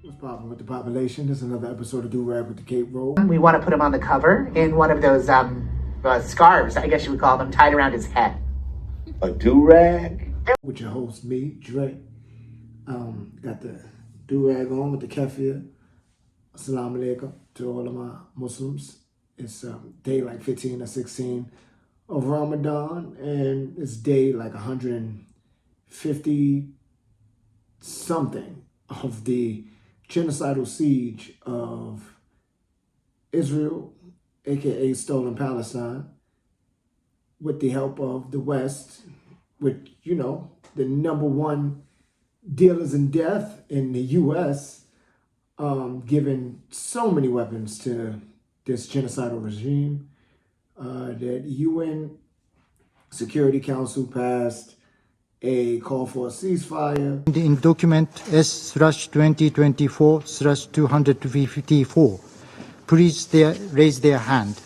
What's popping with the population? This is another episode of Do Rag with the Cape Roll. We want to put him on the cover in one of those scarves, I guess you would call them, tied around his head. A do-rag? With your host, me, Dre. Got the do-rag on with the kefir. Assalamu alaikum to all of my Muslims. It's day like 15 or 16 of Ramadan, and it's day like 150 something of the genocidal siege of Israel, aka Stolen Palestine, with the help of the West, with, you know, the number one dealers in death in the U.S., giving so many weapons to this genocidal regime. That UN Security Council passed a call for a ceasefire. In document S/2024/254, please raise their hand.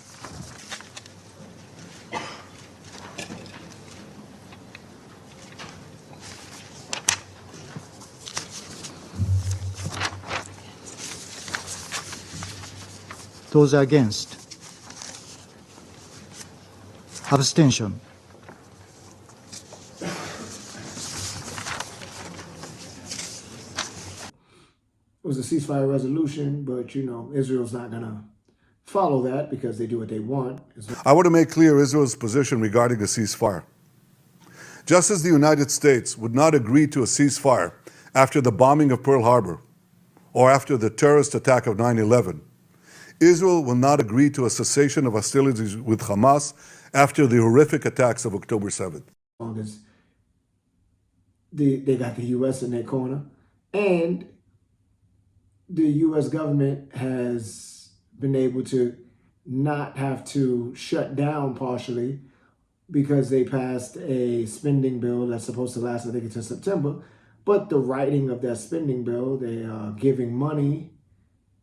Those against? Abstention. It was a ceasefire resolution, but, you know, Israel's not going to follow that because they do what they want. I want to make clear Israel's position regarding a ceasefire. Just as the United States would not agree to a ceasefire after the bombing of Pearl Harbor or after the terrorist attack of 9/11, Israel will not agree to a cessation of hostilities with Hamas after the horrific attacks of October 7th. As long as they got the U.S. in their corner, and the U.S. government has been able to not have to shut down partially because they passed a spending bill that's supposed to last, I think, until September. But the writing of that spending bill, they are giving money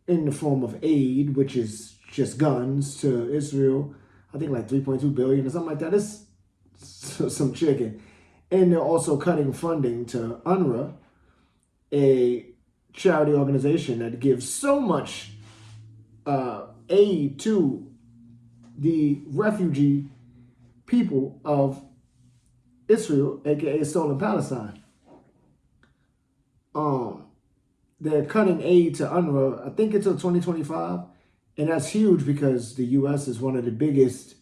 in the form of aid, which is just guns, to Israel. I think like 3.2 billion or something like that. It's some chicken. And they're also cutting funding to UNRWA, a charity organization that gives so much aid to the refugee people of Israel, aka Stolen Palestine. They're cutting aid to UNRWA, I think until 2025, and that's huge because the U.S. is one of the biggest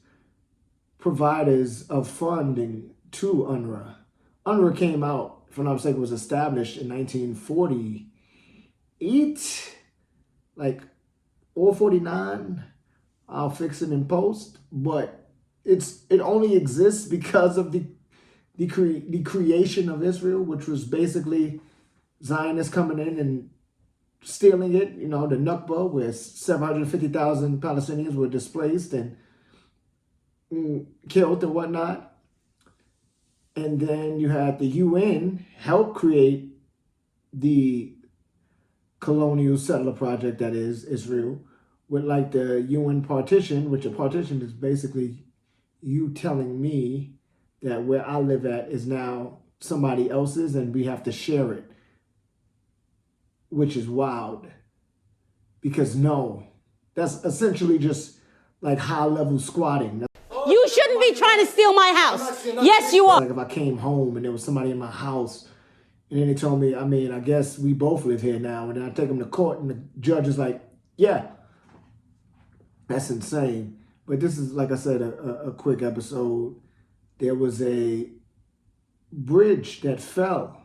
providers of funding to UNRWA. UNRWA came out, if I'm not mistaken, was established in 1948, like, or 49. I'll fix it in post, but it only exists because of the creation of Israel, which was basically Zionists coming in and stealing it, you know, the Nakba, where 750,000 Palestinians were displaced and killed and whatnot. And then you had the UN help create the colonial settler project that is Israel, with like the UN partition, which a partition is basically you telling me that where I live at is now somebody else's and we have to share it, which is wild. Because no, that's essentially just like high-level squatting. You shouldn't be trying to steal my house. Yes, you are. Like if I came home and there was somebody in my house and then they told me, I mean, I guess we both live here now, and then I take them to court and the judge is like, yeah, that's insane. But this is, like I said, a quick episode. There was a bridge that fell.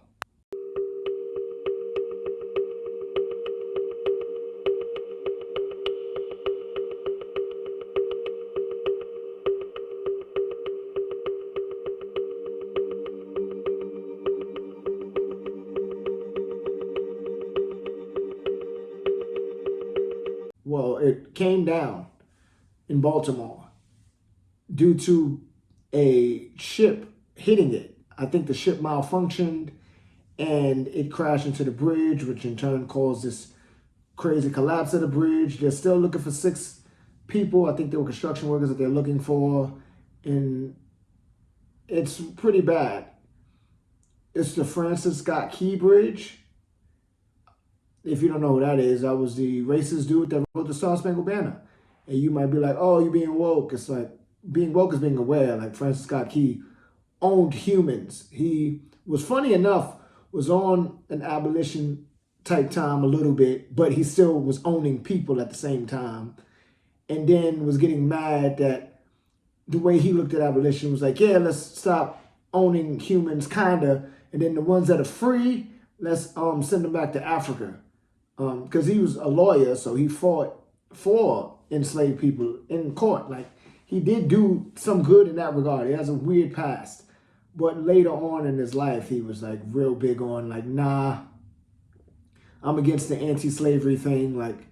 Well, it came down in Baltimore due to a ship hitting it. I think the ship malfunctioned and it crashed into the bridge, which in turn caused this crazy collapse of the bridge. They're still looking for 6 people. I think they were construction workers that they're looking for. And it's pretty bad. It's the Francis Scott Key Bridge. If you don't know who that is, that was the racist dude that wrote the Star Spangled Banner. And you might be like, oh, you're being woke. It's like, being woke is being aware. Like Francis Scott Key owned humans. He was, funny enough, was on an abolition type time a little bit, but he still was owning people at the same time. And then was getting mad that the way he looked at abolition was like, yeah, let's stop owning humans, kinda. And then the ones that are free, let's send them back to Africa. Because he was a lawyer, so he fought for enslaved people in court. Like, he did do some good in that regard. He has a weird past. But later on in his life, he was like real big on like, nah, I'm against the anti-slavery thing. Like,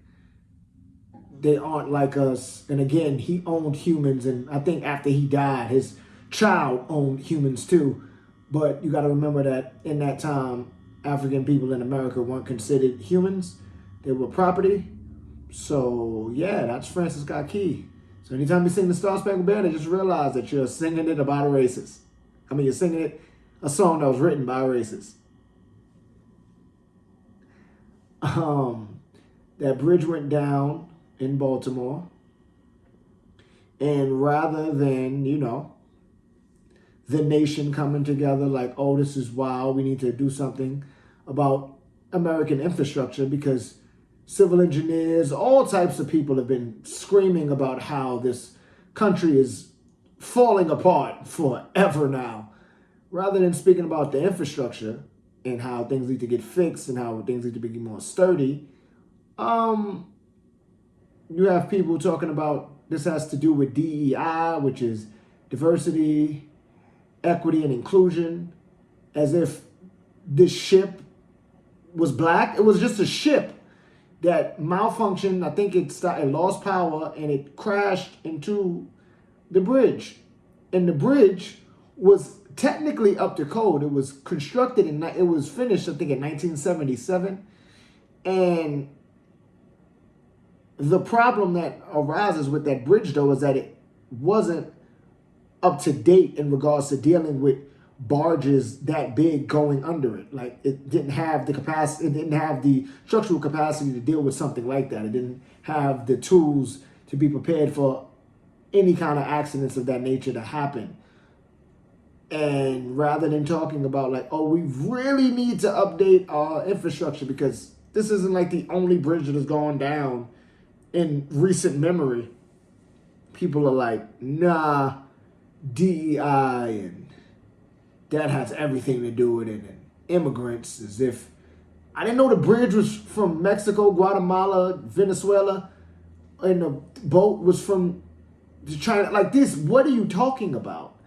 they aren't like us. And again, he owned humans. And I think after he died, his child owned humans too. But you got to remember that in that time, African people in America weren't considered humans. They were property. So yeah, that's Francis Scott Key. So anytime you sing the Star Spangled Banner, just realize that you're singing it about a racist. I mean, you're singing it, a song that was written by a racist. That bridge went down in Baltimore. And rather than, the nation coming together like, oh, this is wild, we need to do something about American infrastructure, because civil engineers, all types of people have been screaming about how this country is falling apart forever now. Rather than speaking about the infrastructure and how things need to get fixed and how things need to be more sturdy, you have people talking about this has to do with DEI, which is diversity, equity, and inclusion, as if this ship was black. It was just a ship that malfunctioned. I think it lost power and it crashed into the bridge. And the bridge was technically up to code. It was constructed and it was finished, I think, in 1977. And the problem that arises with that bridge, though, is that it wasn't up to date in regards to dealing with barges that big going under it. Like, it didn't have the capacity, it didn't have the structural capacity to deal with something like that. It didn't have the tools to be prepared for any kind of accidents of that nature to happen. And rather than talking about like, oh, we really need to update our infrastructure because this isn't like the only bridge that has gone down in recent memory, people are like, nah, DEI and that has everything to do with it, and immigrants, as if I didn't know the bridge was from Mexico, Guatemala, Venezuela, and the boat was from China. Like this, what are you talking about?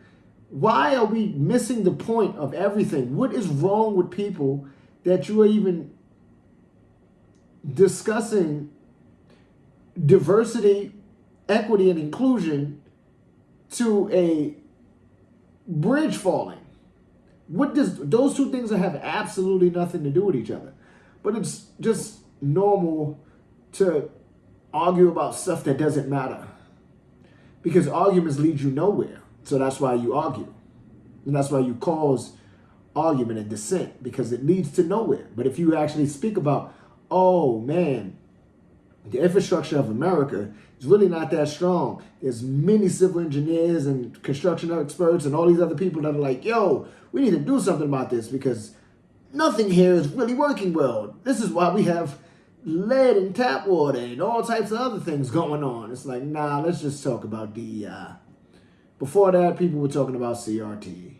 Why are we missing the point of everything? What is wrong with people that you are even discussing diversity, equity, and inclusion to a bridge falling? What does those two things have absolutely nothing to do with each other? But it's just normal to argue about stuff that doesn't matter, because arguments lead you nowhere. So that's why you argue, and that's why you cause argument and dissent, because it leads to nowhere. But if you actually speak about, oh man, the infrastructure of America is really not that strong. There's many civil engineers and construction experts and all these other people that are like, yo, we need to do something about this because nothing here is really working well. This is why we have lead in tap water and all types of other things going on. It's like, nah, let's just talk about DEI. Before that, people were talking about CRT.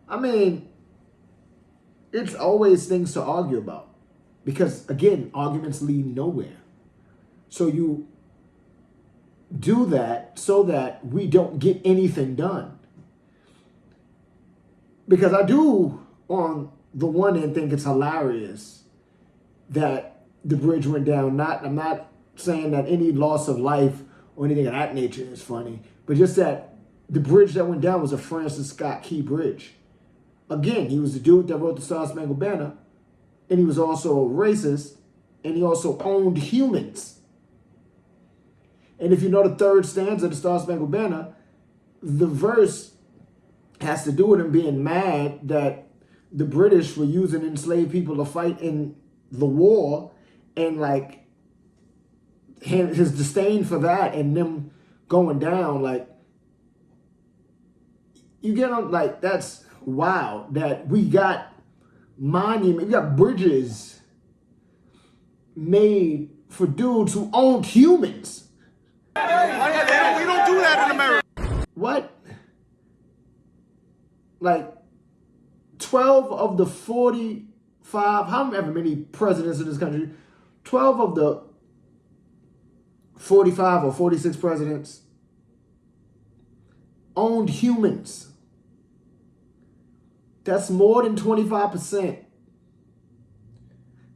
I mean, it's always things to argue about because, again, arguments lead nowhere. So you do that so that we don't get anything done. Because I do, on the one end, think it's hilarious that the bridge went down. I'm not saying that any loss of life or anything of that nature is funny, but just that the bridge that went down was a Francis Scott Key bridge. Again, he was the dude that wrote the Star Spangled Banner, and he was also a racist, and he also owned humans. And if you know the third stanza of the Star Spangled Banner, the verse has to do with him being mad that the British were using enslaved people to fight in the war, and like his disdain for that and them going down, like you get on, like that's wild that we got monuments, we got bridges made for dudes who owned humans. We don't do that in America. What? Like 12 of the 45, however many presidents in this country, 12 of the 45 or 46 presidents owned humans. That's more than 25%.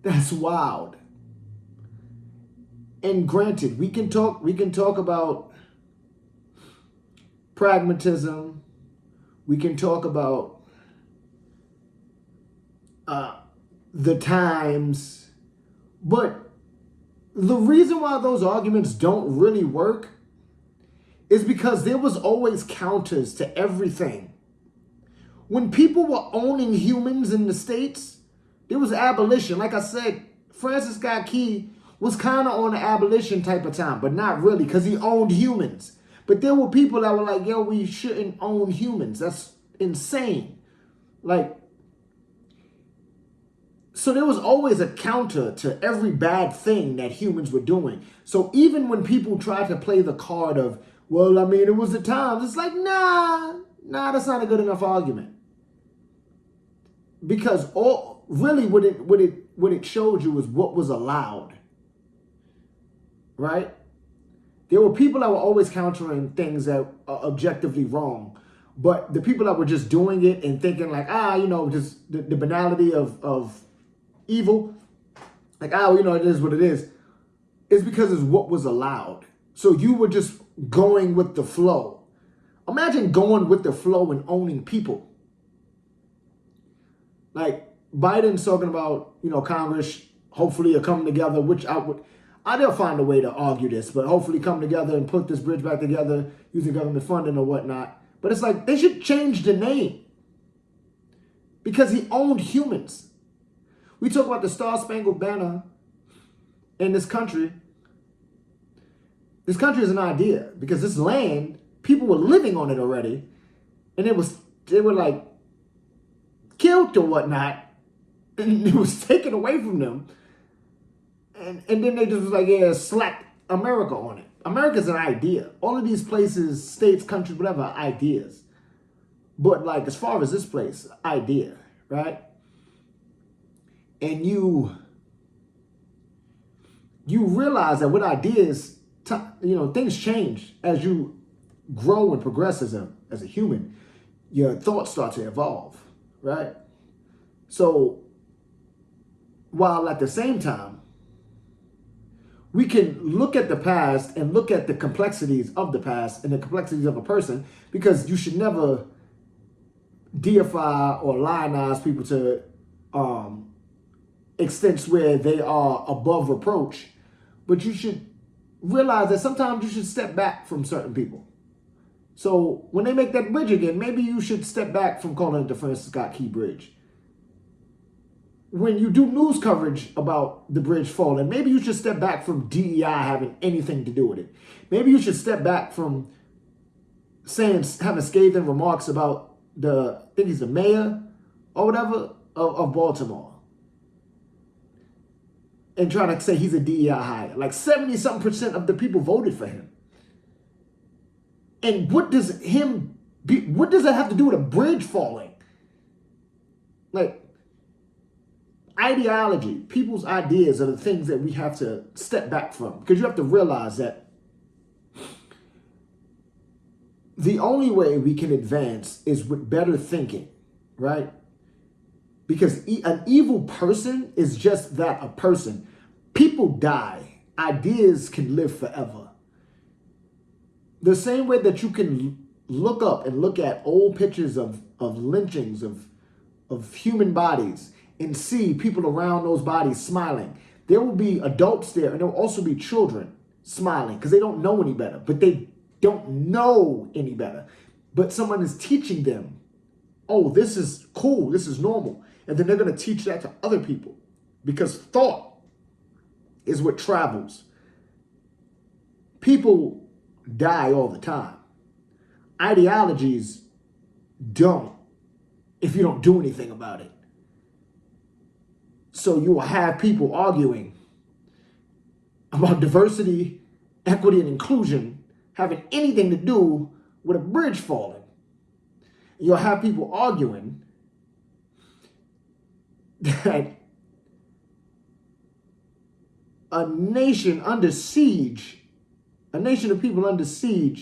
That's wild. And granted, we can talk about pragmatism. We can talk about the times, but the reason why those arguments don't really work is because there was always counters to everything. When people were owning humans in the States, there was abolition. Like I said, Francis Scott Key was kind of on the abolition type of time, but not really, because he owned humans. But there were people that were like, yo, we shouldn't own humans. That's insane. Like, so there was always a counter to every bad thing that humans were doing. So even when people tried to play the card of, well, I mean, it was the times, it's like, nah, that's not a good enough argument. Because really what it showed you was what was allowed. Right? There were people that were always countering things that are objectively wrong. But the people that were just doing it and thinking like, just the banality of evil, like, it is what it is because it's what was allowed. So you were just going with the flow. Imagine going with the flow and owning people. Like Biden's talking about, Congress hopefully are coming together, which they'll find a way to argue this, but hopefully come together and put this bridge back together using government funding or whatnot. But it's like they should change the name because he owned humans. We talk about the Star-Spangled Banner in this country. This country is an idea because this land, people were living on it already, and they were like killed or whatnot, and it was taken away from them. And then they just was like, yeah, slapped America on it. America's an idea. All of these places, states, countries, whatever, are ideas. But like as far as this place, idea, right? And you realize that with ideas, things change as you grow and progress as a human. Your thoughts start to evolve, right? So while at the same time, we can look at the past and look at the complexities of the past and the complexities of a person, because you should never deify or lionize people to extents where they are above reproach. But you should realize that sometimes you should step back from certain people. So when they make that bridge again, maybe you should step back from calling it the Francis Scott Key Bridge. When you do news coverage about the bridge falling, maybe you should step back from DEI having anything to do with it. Maybe you should step back from having scathing remarks about I think he's the mayor or whatever of Baltimore, and trying to say he's a DEI hire. Like 70-something% of the people voted for him. And what does that have to do with a bridge falling? Like, ideology, people's ideas are the things that we have to step back from. Because you have to realize that the only way we can advance is with better thinking, right? Because an evil person is just that, a person. People die. Ideas can live forever. The same way that you can look up and look at old pictures of lynchings of human bodies and see people around those bodies smiling. There will be adults there, and there will also be children smiling because they don't know any better. But they don't know any better. But someone is teaching them, oh, this is cool, this is normal. And then they're going to teach that to other people, because thought is what travels. People die all the time. Ideologies don't if you don't do anything about it. So you will have people arguing about diversity, equity, and inclusion having anything to do with a bridge falling. You'll have people arguing that a nation under siege, a nation of people under siege,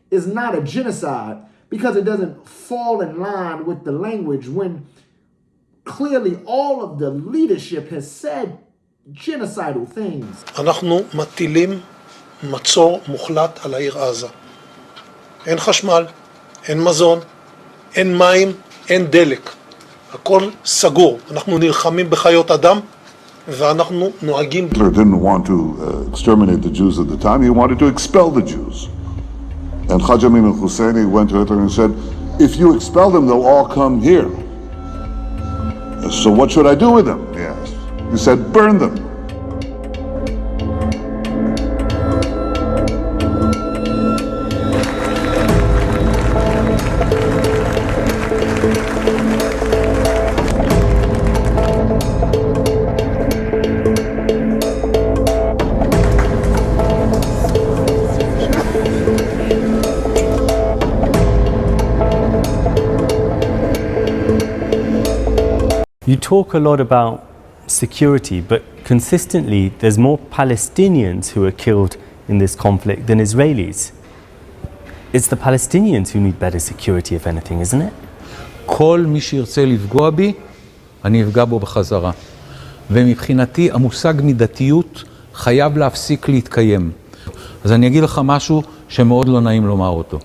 is not a genocide because it doesn't fall in line with the language when clearly all of the leadership has said genocidal things. אנחנו מטילים מצור מוחלט על העיר עזה. אין חשמל, אין מזון, אין מים, אין דלק. הכל סגור. אנחנו נלחמים בחיות אדם ואנחנו נוהגים. Hitler didn't want to exterminate the Jews at the time. He wanted to expel the Jews. And Haj Amin al-Husseini went to Hitler and said, if you expel them, they'll all come here. So what should I do with them? He asked. He said, burn them. You talk a lot about security, but consistently there's more Palestinians who are killed in this conflict than Israelis. It's the Palestinians who need better security, if anything, isn't it? כל מי שירצה לפגוע בי, אני אפגע בו בחזרה. ומבחינתי המושג מידתיות חייב להפסיק להתקיים. אז אני אגיד לך משהו שמאוד לא נעים לומר אותו.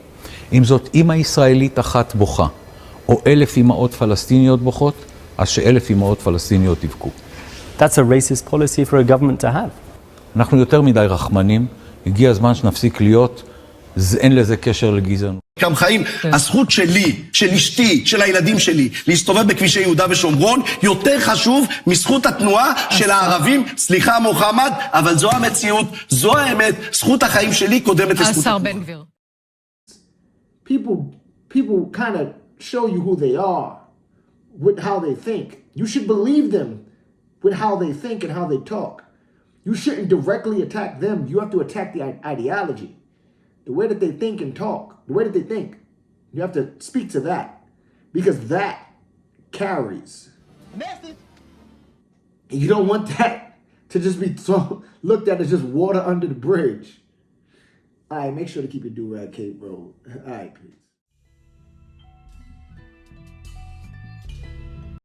אם זאת אמא ישראלית אחת בוכה, או 1,000 אמהות פלסטיניות בוכות, אז ש1,000 אמהות פלסטיניות יבכו. That's a racist policy for a government to have. אנחנו יותר מדי רחמנים, הגיע הזמן שנפסיק להיות, אין לזה קשר לגזענות. גם חיים, הזכות שלי, של אשתי, של הילדים שלי, להסתובב בכבישי יהודה ושומרון, יותר חשוב מזכות התנועה של הערבים. סליחה מוחמד, אבל זו המציאות, זו האמת, זכות החיים שלי קודמת לזכות התנועה. בן גביר. People kind of show you who they are with how they think. You should believe them with how they think and how they talk. You shouldn't directly attack them. You have to attack the ideology. The way that they think and talk, the way that they think. You have to speak to that because that carries. And you don't want that to just be looked at as just water under the bridge. All right, make sure to keep your do-rag cape, bro. All right, please.